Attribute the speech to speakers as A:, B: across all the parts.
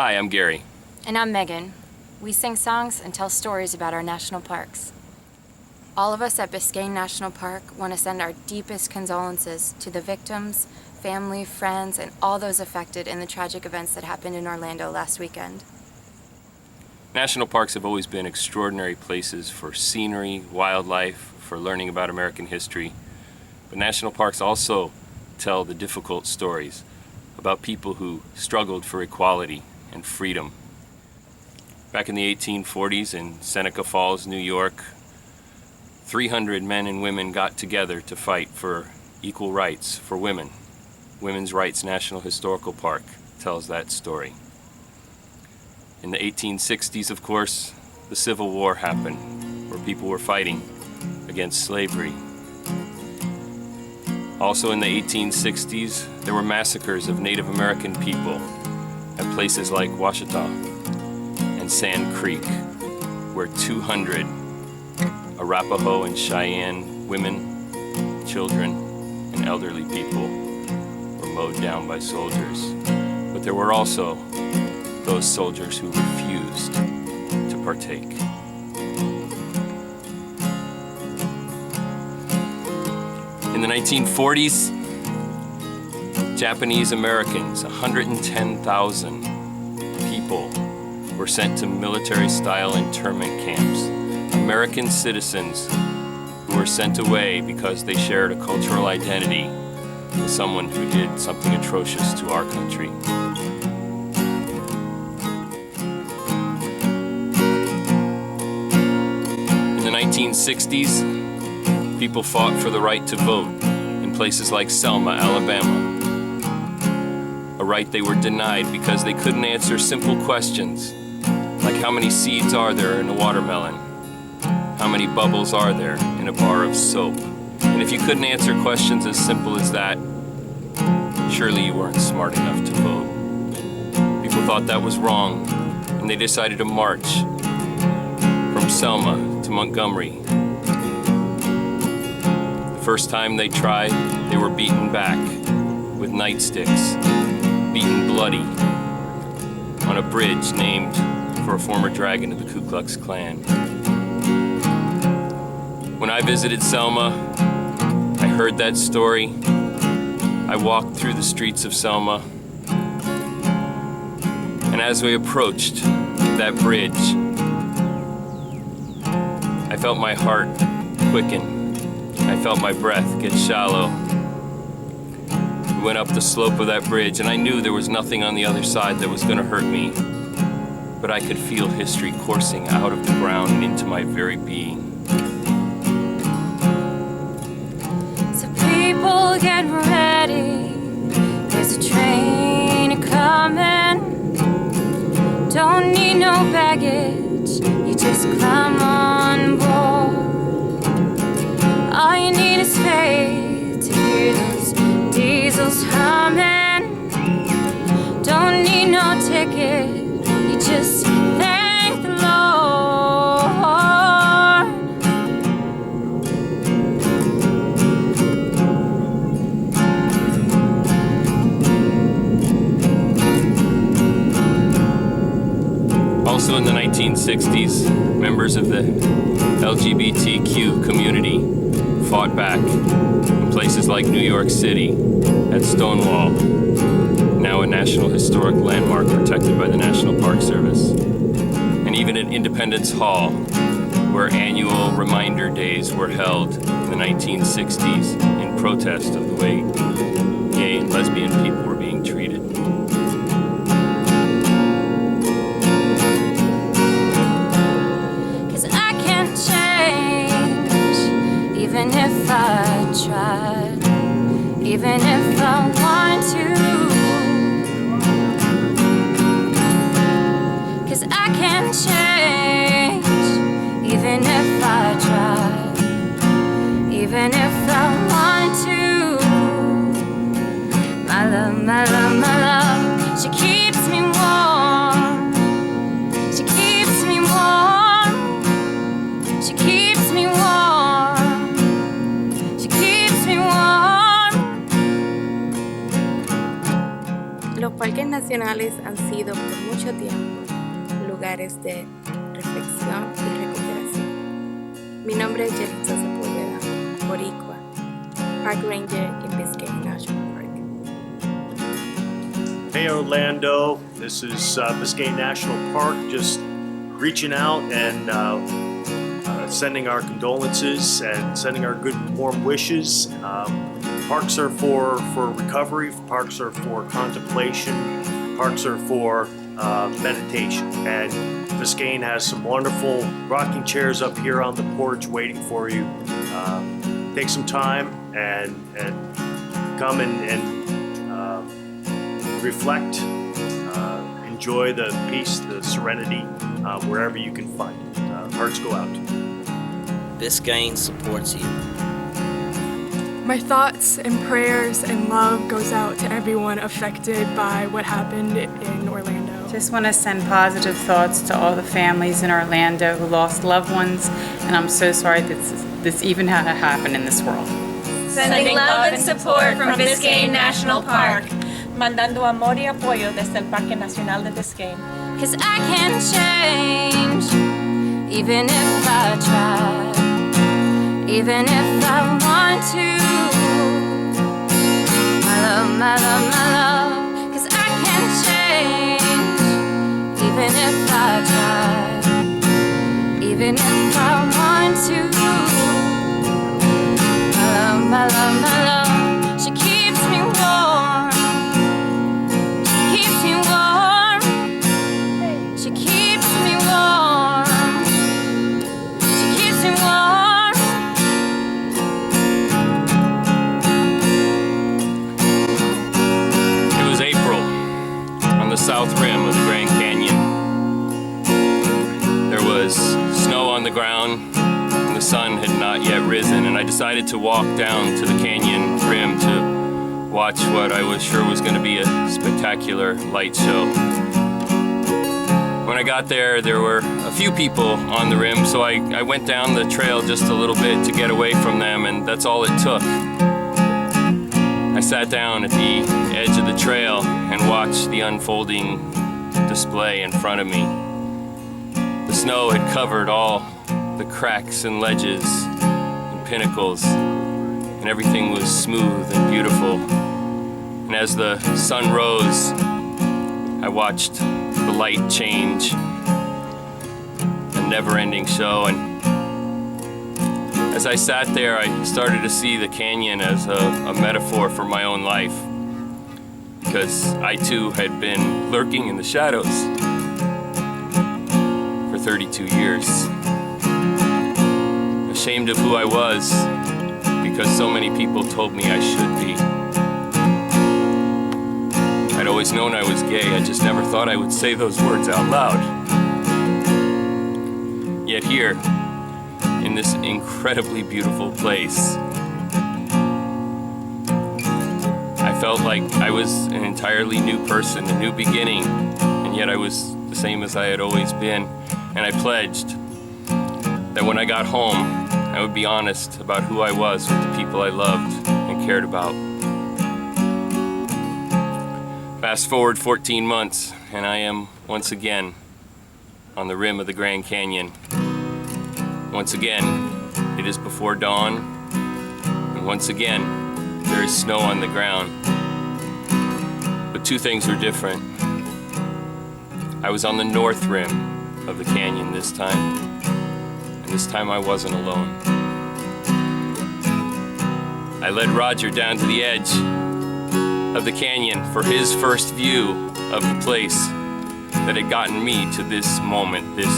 A: Hi, I'm Gary.
B: And I'm Megan. We sing songs and tell stories about our national parks. All of us at Biscayne National Park want to send our deepest condolences to the victims, family, friends, and all those affected in the tragic events that happened in Orlando last weekend.
A: National parks have always been extraordinary places for scenery, wildlife, for learning about American history. But national parks also tell the difficult stories about people who struggled for equality and freedom. Back in the 1840s in Seneca Falls, New York, 300 men and women got together to fight for equal rights for women. Women's Rights National Historical Park tells that story. In the 1860s, of course, the Civil War happened, where people were fighting against slavery. Also in the 1860s, there were massacres of Native American people at places like Washita and Sand Creek, where 200 Arapaho and Cheyenne women, children, and elderly people were mowed down by soldiers. But there were also those soldiers who refused to partake. In the 1940s, Japanese Americans, 110,000 people, were sent to military-style internment camps. American citizens who were sent away because they shared a cultural identity with someone who did something atrocious to our country. In the 1960s, people fought for the right to vote in places like Selma, Alabama. A right they were denied because they couldn't answer simple questions like how many seeds are there in a watermelon? How many bubbles are there in a bar of soap? And if you couldn't answer questions as simple as that, surely you weren't smart enough to vote. People thought that was wrong, and they decided to march from Selma to Montgomery. The first time they tried, they were beaten back with nightsticks, beaten bloody on a bridge named for a former dragon of the Ku Klux Klan. When I visited Selma, I heard that story. I walked through the streets of Selma, and as we approached that bridge, I felt my heart quicken. I felt my breath get shallow. We went up the slope of that bridge, and I knew there was nothing on the other side that was going to hurt me. But I could feel history coursing out of the ground and into my very being.
B: So people get ready, there's a train coming. Don't need no baggage, you just climb on board. All you need is faith to hear those diesels humming. Don't need no ticket, you just thank the Lord.
A: Also in the 1960s, members of the LGBTQ community fought back in places like New York City at Stonewall, now a National Historic Landmark protected by the National Park Service, and even at Independence Hall, where annual reminder days were held in the 1960s in protest of the way gay and lesbian people were being treated.
B: Even if I tried, even if I wanted to, 'cause I can't change, even if I tried, even if I wanted to. My love, my love, my love, she keeps me warm, she keeps me warm, she keeps me warm. Los parques nacionales
C: nacionales han sido por mucho tiempo lugares de reflexión y recuperación. Mi nombre es Jarvis boricua, Park Ranger in Biscayne National Park.
D: Hey Orlando, this is Biscayne National Park, just reaching out and sending our condolences and sending our good warm wishes. Parks are for recovery, parks are for contemplation, parks are for meditation. And Biscayne has some wonderful rocking chairs up here on the porch waiting for you. Take some time and come and reflect, enjoy the peace, the serenity, wherever you can find it. Hearts go out.
E: Biscayne supports you.
F: My thoughts and prayers and love goes out to everyone affected by what happened in Orlando.
G: Just want to send positive thoughts to all the families in Orlando who lost loved ones, and I'm so sorry that this even had to happen in this world.
H: Sending love and support from Biscayne National Park.
I: Mandando amor y apoyo desde el Parque Nacional de Biscayne.
B: 'Cause I can't change, even if I try, even if I want to. My love, 'cause I can't change, even if I try, even if I want to. My love, she keeps me warm, keeps me warm, she keeps me warm, she keeps me warm.
A: It was April on the south rim of the Grand Canyon. There was snow on the ground. The sun had not yet risen, and I decided to walk down to the canyon rim to watch what I was sure was going to be a spectacular light show. When I got there, there were a few people on the rim, so I went down the trail just a little bit to get away from them, and that's all it took. I sat down at the edge of the trail and watched the unfolding display in front of me. The snow had covered all the cracks and ledges and pinnacles, and everything was smooth and beautiful. And as the sun rose, I watched the light change, a never-ending show. And as I sat there, I started to see the canyon as a metaphor for my own life, because I too had been lurking in the shadows for 32 years. Ashamed of who I was because so many people told me I should be. I'd always known I was gay, I just never thought I would say those words out loud. Yet here, in this incredibly beautiful place, I felt like I was an entirely new person, a new beginning, and yet I was the same as I had always been. And I pledged that when I got home, I would be honest about who I was with the people I loved and cared about. Fast forward 14 months, and I am once again on the rim of the Grand Canyon. Once again, it is before dawn, and once again, there is snow on the ground. But two things were different. I was on the north rim of the canyon this time. This time I wasn't alone. I led Roger down to the edge of the canyon for his first view of the place that had gotten me to this moment, this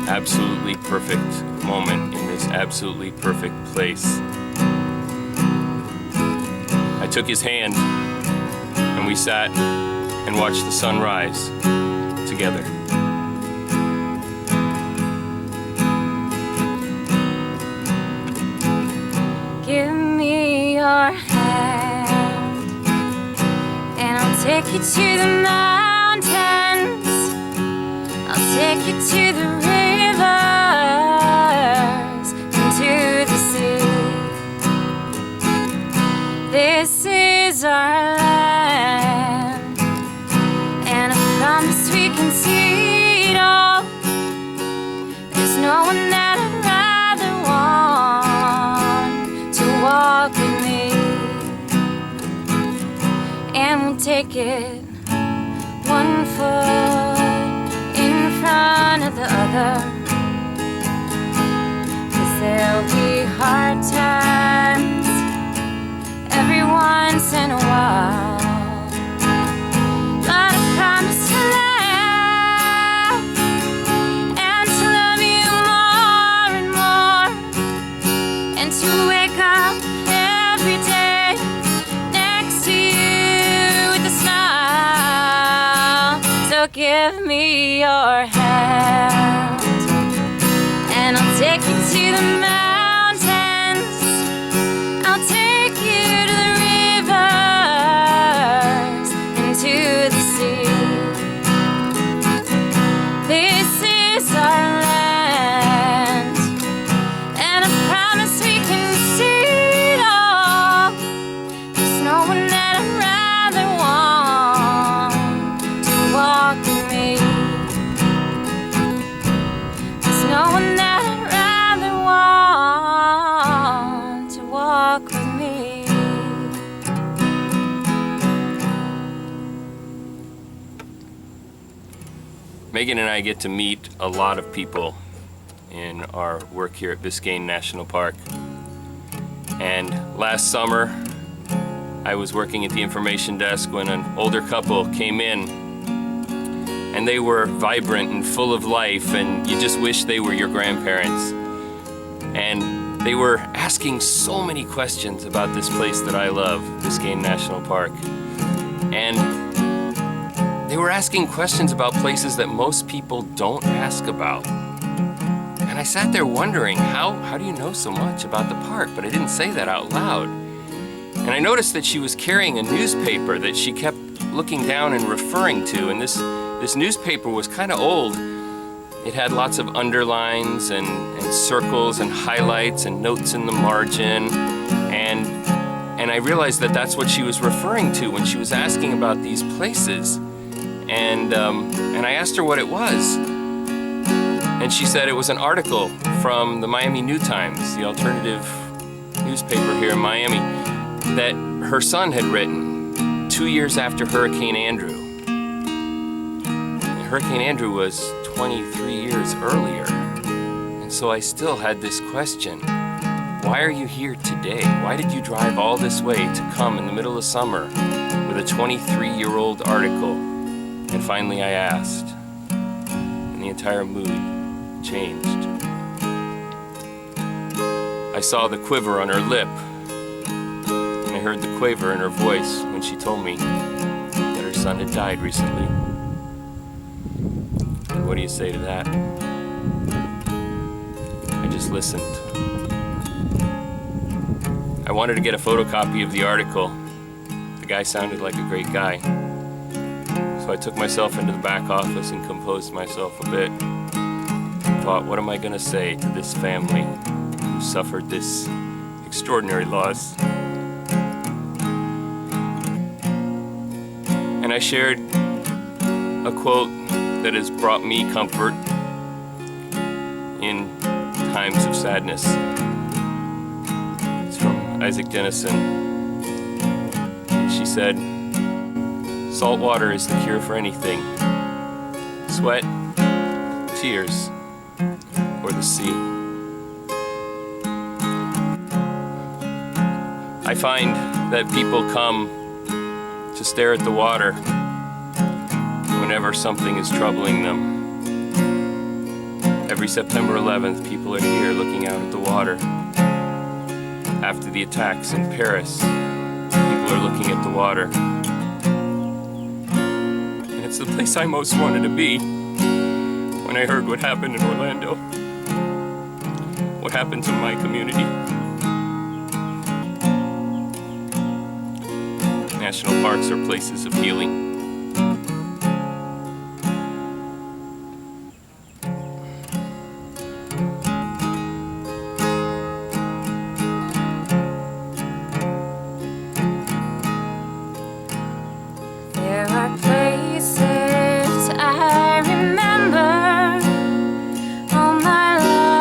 A: absolutely perfect moment in this absolutely perfect place. I took his hand and we sat and watched the sunrise together.
B: Give me your hand, and I'll take you to the mountains. I'll take you to the rivers and to the sea. This is our land. one that I'd rather want to walk with me. And we'll take it one foot in front of the other, 'cause there'll be hard times every once in a while. But I promise to laugh and to love you more and more, and to wake up every day next to you with a smile. So give me your hand, and I'll take you to the mountains. I'll take you to the rivers and to the sea. This is our land, and I promise we can see it all. There's no one that I'd rather want to walk with me. There's no one that I'd rather want to walk with me.
A: Megan and I get to meet a lot of people in our work here at Biscayne National Park. And last summer, I was working at the information desk when an older couple came in, and they were vibrant and full of life, and you just wish they were your grandparents. And they were asking so many questions about this place that I love, Biscayne National Park. And they were asking questions about places that most people don't ask about. And I sat there wondering, how do you know so much about the park? But I didn't say that out loud. And I noticed that she was carrying a newspaper that she kept looking down and referring to. And this newspaper was kind of old. It had lots of underlines and circles and highlights and notes in the margin. And I realized that that's what she was referring to when she was asking about these places. And I asked her what it was. And she said it was an article from the Miami New Times, the alternative newspaper here in Miami, that her son had written 2 years after Hurricane Andrew. And Hurricane Andrew was 23 years earlier. And so I still had this question. Why are you here today? Why did you drive all this way to come in the middle of summer with a 23-year-old article? And finally I asked, and the entire mood changed. I saw the quiver on her lip, and I heard the quaver in her voice when she told me that her son had died recently. And what do you say to that? I just listened. I wanted to get a photocopy of the article. The guy sounded like a great guy. So I took myself into the back office and composed myself a bit. Thought, what am I gonna say to this family who suffered this extraordinary loss? And I shared a quote that has brought me comfort in times of sadness. It's from Isaac Dennison. And she said, "Salt water is the cure for anything. Sweat, tears, or the sea." I find that people come to stare at the water whenever something is troubling them. Every September 11th, people are here looking out at the water. After the attacks in Paris, people are looking at the water. And it's the place I most wanted to be when I heard what happened in Orlando. What happened to my community. National parks are places of healing.
B: There are places I remember all my life.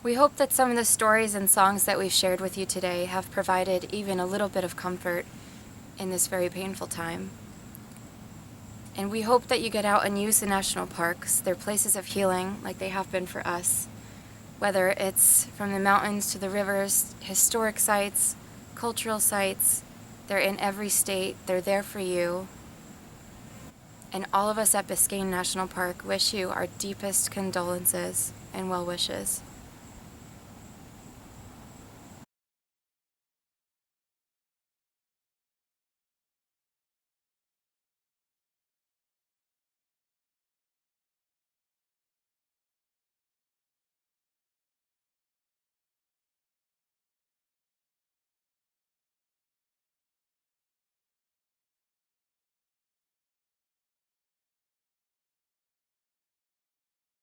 B: We hope that some of the stories and songs that we've shared with you today have provided even a little bit of comfort in this very painful time. And we hope that you get out and use the national parks. They're places of healing like they have been for us. Whether it's from the mountains to the rivers, historic sites, cultural sites, they're in every state, they're there for you. And all of us at Biscayne National Park wish you our deepest condolences and well wishes.